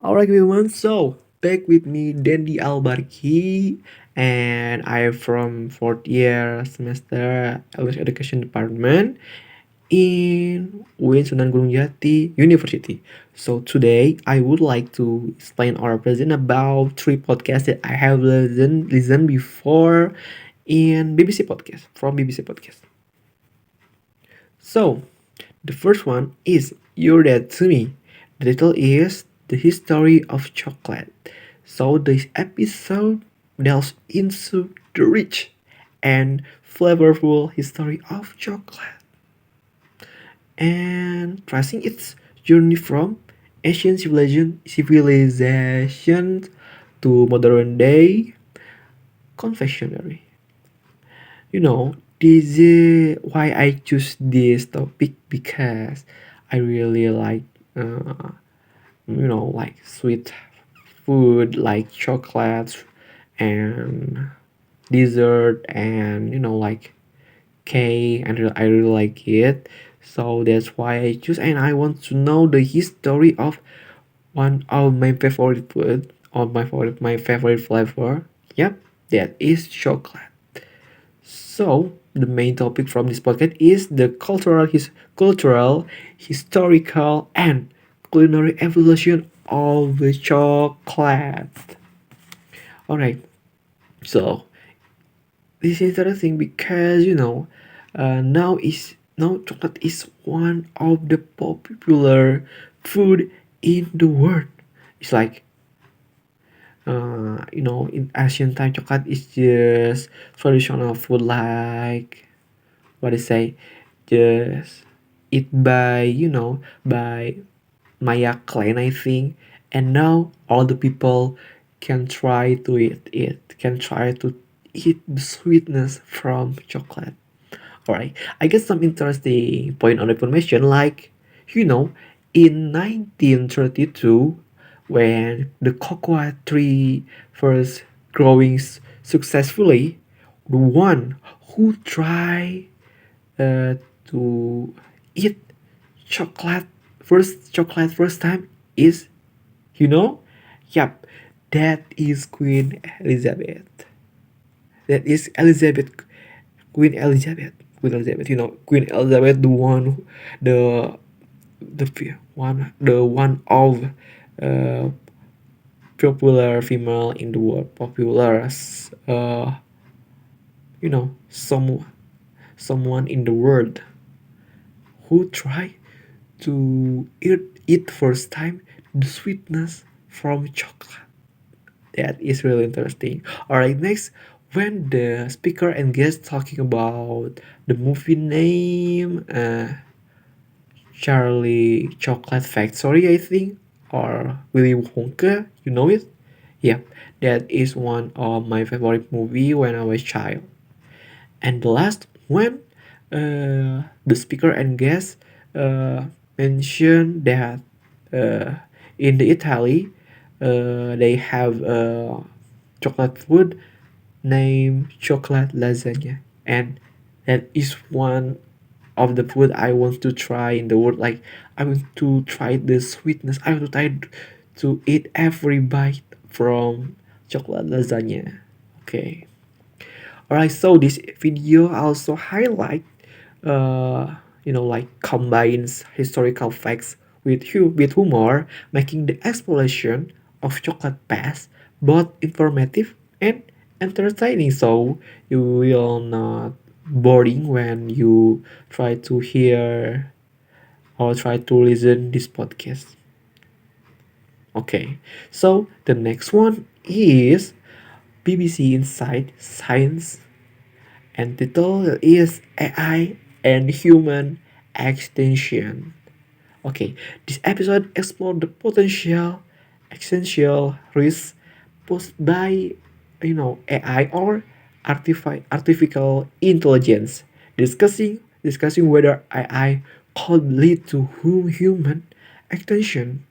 Alright everyone, so back with me Dendi Albarki and I am from fourth year semester English Education Department in UIN Sunan Gunung Jati University. So today I would like to explain or present about three podcasts that I have listened before in BBC Podcast from BBC Podcast. So the first one is You're Dead to Me. The title is The History of Chocolate. So this episode delves into the rich and flavorful history of chocolate and tracing its journey from ancient civilization to modern day confectionery. You know, this is why I choose this topic because I really like like sweet food like chocolates and dessert and like cake and I really like it. So that's why I choose and I want to know the history of one of my favorite food or my favorite flavor. Yep, that is chocolate. So the main topic from this podcast is the cultural, historical, and culinary evolution of the chocolate. Alright, so this is interesting because now chocolate is one of the popular food in the world. It's like in Asian time, chocolate is just traditional food like what I say, just eat by by Maya clan I think, and now all the people can try to eat the sweetness from chocolate. Alright, I get some interesting point on information like you know in 1932 when the cocoa tree first growing successfully, the one who tried to eat chocolate chocolate first time is you know yep, that is Elizabeth Queen Elizabeth Queen Elizabeth, the one the one of uh, popular female in the world, popular as someone in the world who try to eat first time the sweetness from chocolate. That is really interesting. Alright, next, when the speaker and guest talking about the movie name, Charlie Chocolate Factory, I think, or Willy Wonka, you know it? Yep, that is one of my favorite movie when I was child. And the last, when the speaker and guest mentioned that uh, in the Italy, they have chocolate food named chocolate lasagna, and that is one of the food I want to try in the world. Like I want to try the sweetness. I want to try to eat every bite from chocolate lasagna. Okay. Alright, so this video also highlight, like combines historical facts with humor, making the exploration of chocolate past both informative and entertaining. So you will not boring when you try to hear or try to listen this podcast. Okay, so the next one is BBC Inside Science and the title is AI and Human Extinction. Okay, this episode explored the potential existential risks posed by AI or artificial intelligence, discussing whether AI could lead to human extinction.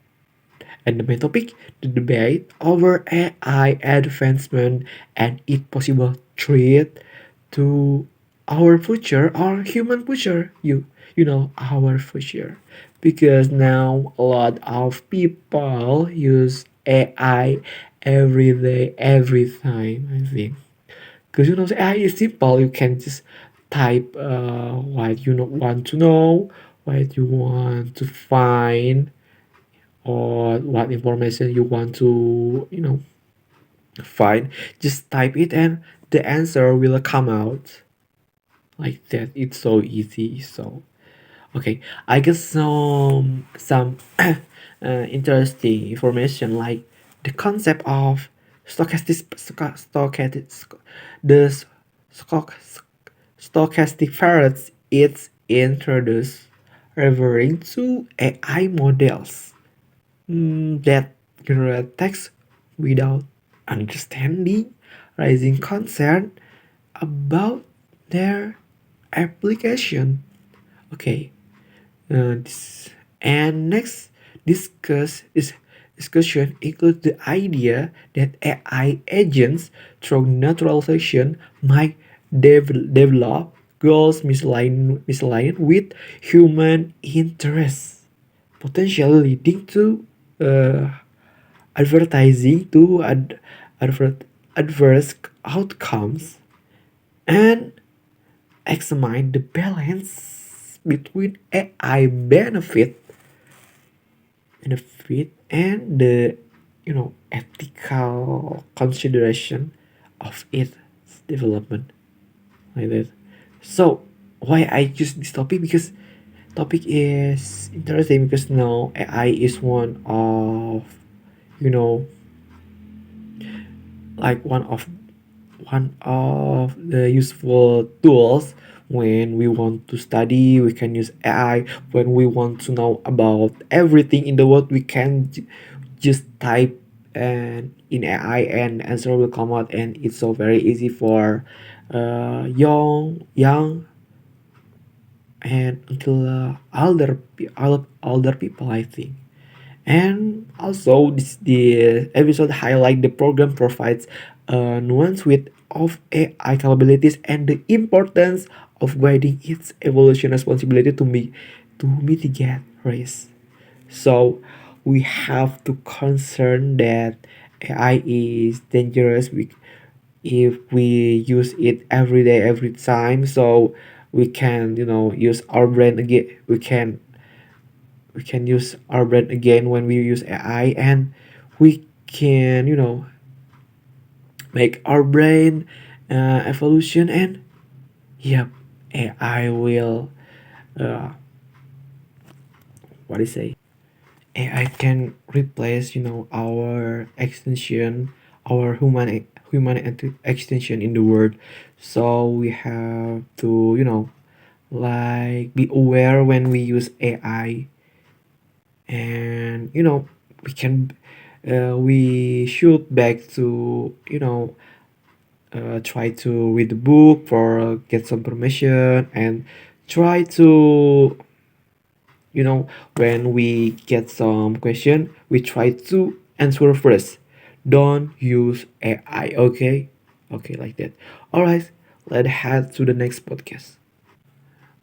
And the main topic, the debate over AI advancement and its possible threat to our future, our human future. Our future. because now a lot of people use AI every day, every time, I think. Because AI is simple. You can just type what you want to know, what you want to find, or what information you want to find. Just type it and the answer will come out like that. It's so easy. So okay, I get some interesting information like the concept of the stoch, stochastic parrots is introduced, referring to AI models that generate text without understanding, raising concern about their application. Okay, this, and next discussion includes the idea that AI agents through naturalization might develop goals misaligned with human interests, potentially leading to uh, advertising to adverse outcomes, and examine the balance between AI benefit and the ethical consideration of its development, like that. So why I choose this topic? Because topic is interesting, because now AI is you know one of the useful tools. When we want to study, we can use AI. When we want to know about everything in the world, we can just type and in AI and answer will come out, and it's so very easy for young and until older people, I think. And also, the episode highlight the program provides a nuance with of AI capabilities and the importance of guiding its evolution responsibility to mitigate risk. So we have to concern that AI is dangerous if we use it every day, every time. So we can use our brain again. We can use our brain again when we use AI, and we can make our brain evolution. And yep, AI will what do you say, AI can replace our extension, our extension in the world. So we have to like be aware when we use AI. And we should back to try to read the book for get some permission, and try to when we get some question, we try to answer first. Don't use AI. Okay, okay, like that. All right, let's head to the next podcast.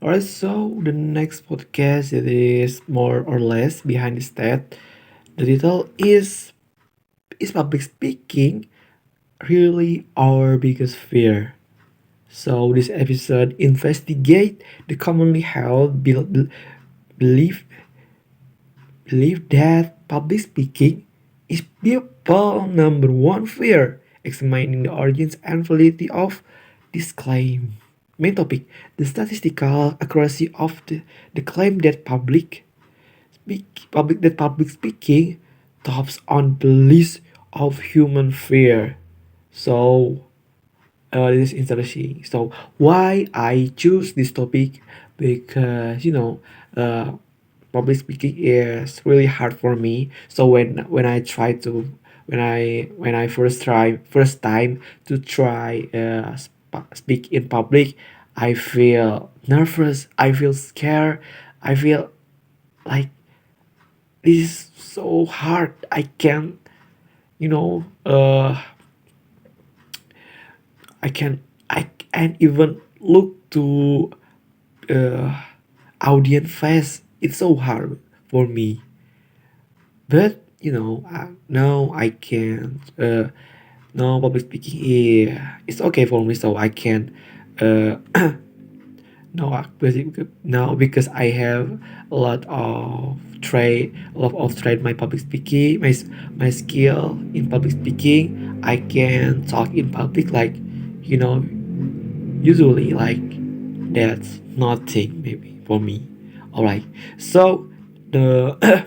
All right, so the next podcast, it is more or less behind the stat. The title is public speaking really our biggest fear? So this episode investigate the commonly held belief believe that public speaking is people number one fear, examining the origins and validity of this claim. Main topic: the statistical accuracy of the claim that public speaking tops on the list of human fear. So this is interesting. So why I choose this topic? Because public speaking is really hard for me. So when I try to when I first time to try speak in public, I feel nervous. I feel scared. I feel like this is so hard. I can't you know I can I can even look to uh, audience face. It's so hard. for me. But no, I can't. No, public speaking, yeah, it's okay for me, so I can. Uh, no, no, because I have a lot of trade my public speaking, my skill in public speaking. I can talk in public like, you know, usually like that's nothing maybe for me. All right, so the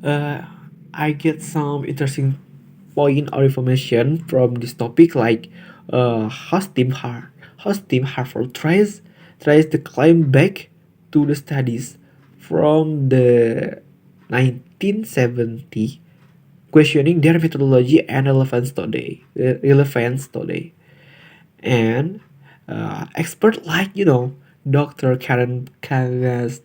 uh, I get some interesting point or information from this topic, like how's Tim Harford tries to climb back to the studies from the 1970, questioning their methodology and relevance today. And expert like Dr. Karen Kagas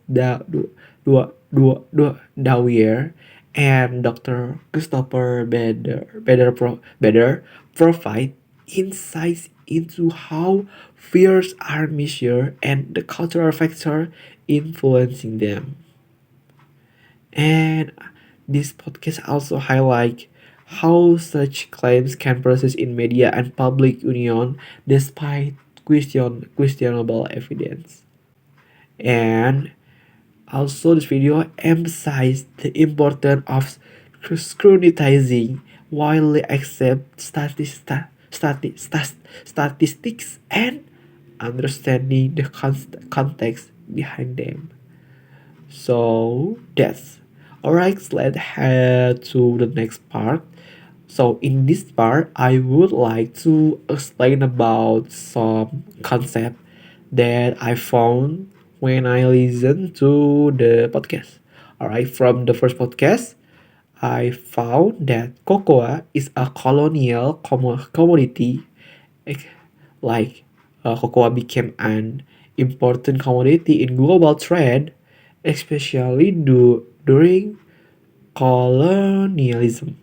Dawier and Dr. Christopher Beder provide insights into how fears are measured and the cultural factor influencing them. And this podcast also highlight how such claims can persist in media and public opinion despite questionable evidence. And also this video emphasized the importance of scrutinizing widely accepted statistics and understanding the context behind them. So that's alright. Let's head to the next part. So in this part, I would like to explain about some concept that I found when I listened to the podcast. Alright, from the first podcast, I found that cocoa is a colonial commodity. Ex- Like cocoa became an important commodity in global trade, especially during colonialism.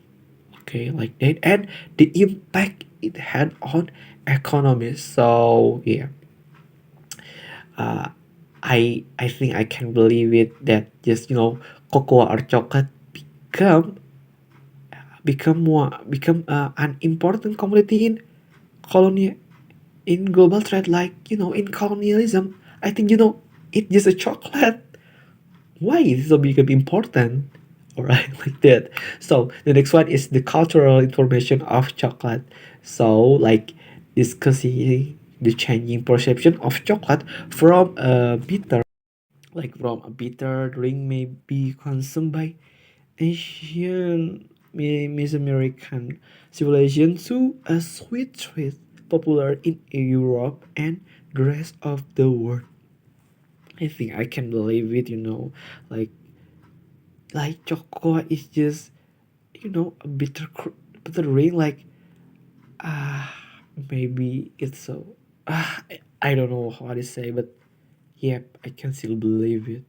Okay, like that, and the impact it had on economies. So yeah, uh, I think I can believe it that just cocoa or chocolate become an important commodity in colonial in global trade, like in colonialism. I think it's just a chocolate. Why is it become important? All right, like that. So the next one is the cultural information of chocolate. So like discussing the changing perception of chocolate from a bitter, from a bitter drink may be consumed by ancient Mesoamerican civilization to a sweet treat popular in Europe and the rest of the world. I think I can believe it, like chocolate is just a bitter ring, like ah maybe it's so I don't know how to say, but yep, I can still believe it.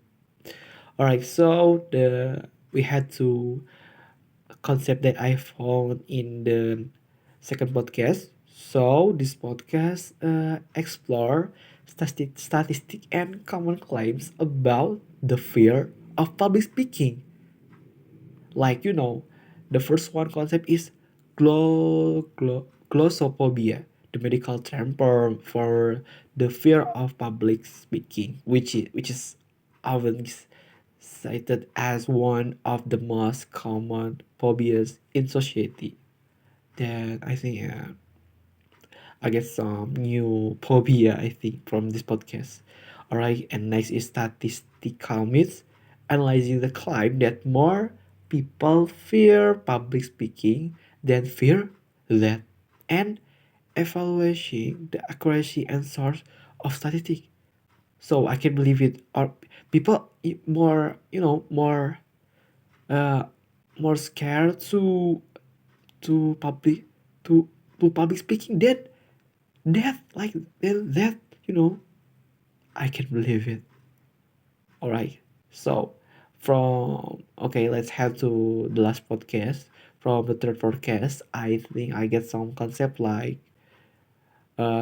All right, so the we had to concept that I found in the second podcast. So this podcast explore statistic and common claims about the fear of public speaking. Like the first one concept is glossophobia, the medical term for the fear of public speaking, which is often cited as one of the most common phobias in society. Then I think I get some new phobia, I think, from this podcast. Alright, and next is statistical myths, analyzing the claim that more people fear public speaking than fear that, and evaluating the accuracy and source of statistics. So I can believe it. Or people more, uh, more scared to public to public speaking like that you know I can believe it. All right, so from okay, let's head to the last podcast. From the third podcast, I think I get some concept like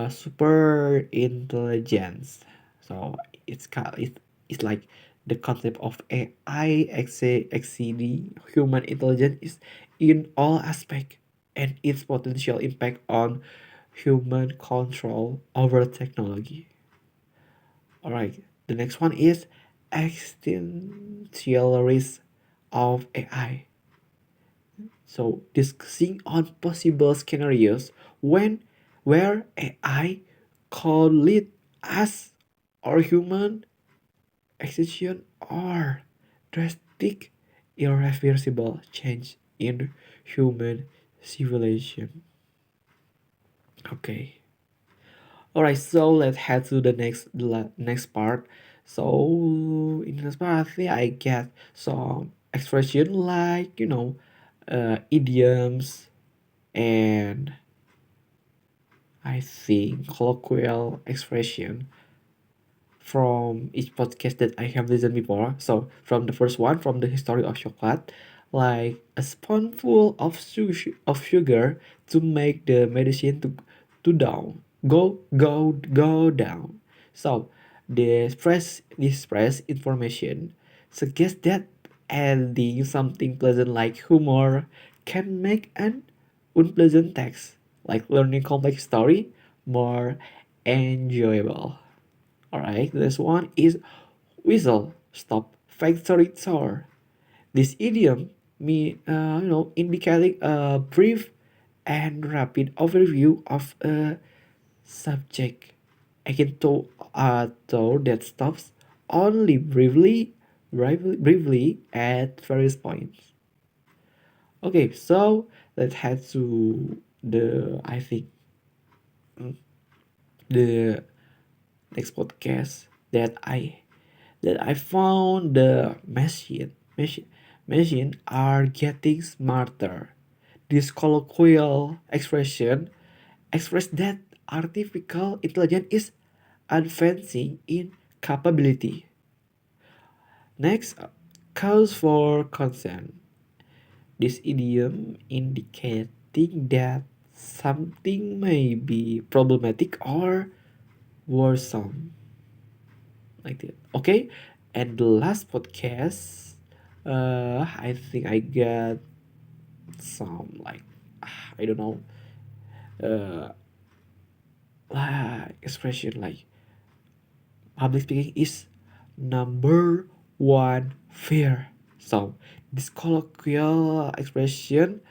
super intelligence. So it's like The concept of AI exceeding human intelligence is in all aspects, and its potential impact on human control over technology. All right, the next one is existential risk of AI. So discussing on possible scenarios when where AI could lead us or human extinction or drastic irreversible change in human civilization. Okay. All right, so let's head to the next part. So in this part, I think I get some expression like idioms and I think colloquial expression from each podcast that I have listened before. So from the first one, from the history of chocolate, like a spoonful of sugar to make the medicine to down, go down. So this press information suggests that adding something pleasant like humor can make an unpleasant text, like learning complex story, more enjoyable. Alright, this one is whistle stop factory tour. This idiom indicating a brief and rapid overview of a subject. Akin to a tour that stops only briefly at various points. Okay, so let's head to the I think the next podcast that I found the machine are getting smarter. This colloquial expression express that artificial intelligence is advancing in capability. Next, cause for concern. This idiom indicating that something may be problematic or worrisome. Like that. Okay, and the last podcast, I think I got some like I don't know, uh, expression like public speaking is number one fear. So this colloquial expression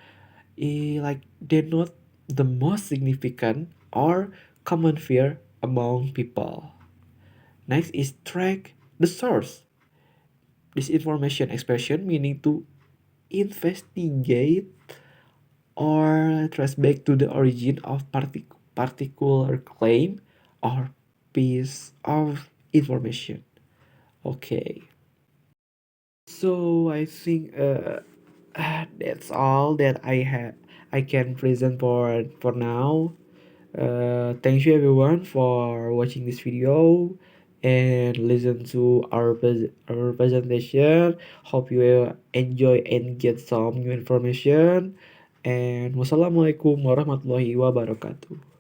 is like denote the most significant or common fear among people. Next is track the source. This information expression meaning to investigate or trace back to the origin of particular claim or piece of information. Okay, so I think that's all that I can present for now. Thank you everyone for watching this video and listen to our presentation. Hope you will enjoy and get some new information. And wassalamualaikum warahmatullahi wabarakatuh.